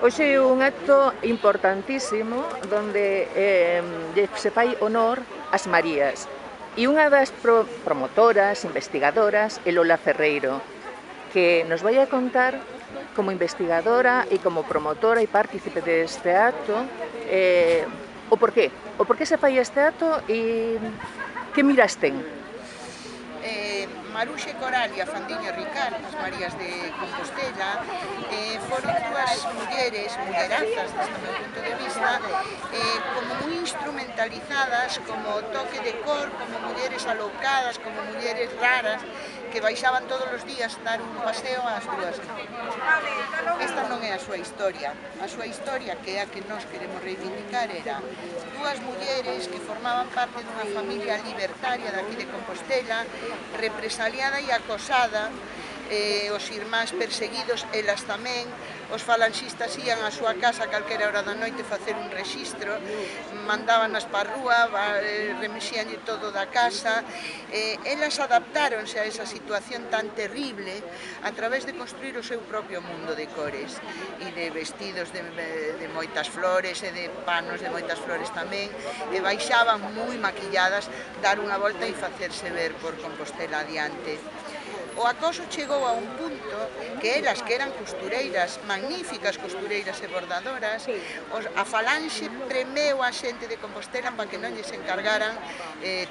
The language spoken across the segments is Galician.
Hoxe é un acto importantísimo onde se fai honor ás Marías. E unha das promotoras, investigadoras, é Lola Ferreiro, que nos vai a contar como investigadora e como promotora e partícipe deste acto o porqué se fai este acto e que miras ten. Maruxa e Coralia Fandiño Ricard, as Marías de Compostela, foron dúas mullerazas desde o meu punto de vista, como moi instrumentalizadas, como toque de cor, como mulleres aloucadas, como mulleres raras, que baixaban todos os días dar un paseo ás dúas. Esta non é a súa historia. A súa historia, que é a que nós queremos reivindicar, era dúas mulleres que formaban parte dunha familia libertaria daqui de Compostela, represaliada e acosada, os irmáns perseguidos, elas tamén, os falanxistas ían á súa casa a calquera hora da noite facer un rexistro, mandábanas pa rúa, remexíanlle todo da casa, elas adaptáronse a esa situación tan terrible a través de construir o seu propio mundo de cores e de vestidos de moitas flores e de panos de moitas flores tamén, e baixaban moi maquilladas dar unha volta e facerse ver por Compostela adiante. O acoso chegou a un punto que elas, que eran costureiras, magníficas costureiras e bordadoras, a falanxe premeu a xente de Compostela para que non lles encargaran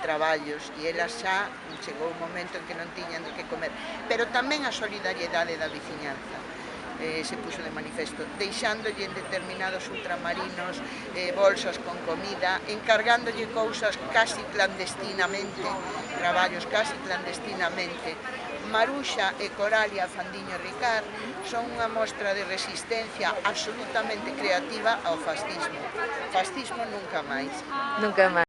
traballos, e elas xa chegou un momento en que non tiñan de que comer. Pero tamén a solidariedade da veciñanza se puxo de manifesto, deixándolle en determinados ultramarinos bolsas con comida, encargándolle cousas casi clandestinamente, traballos casi clandestinamente. Maruxa e Coralia Fandiño Ricard son unha mostra de resistencia absolutamente creativa ao fascismo. Fascismo nunca máis. Nunca máis.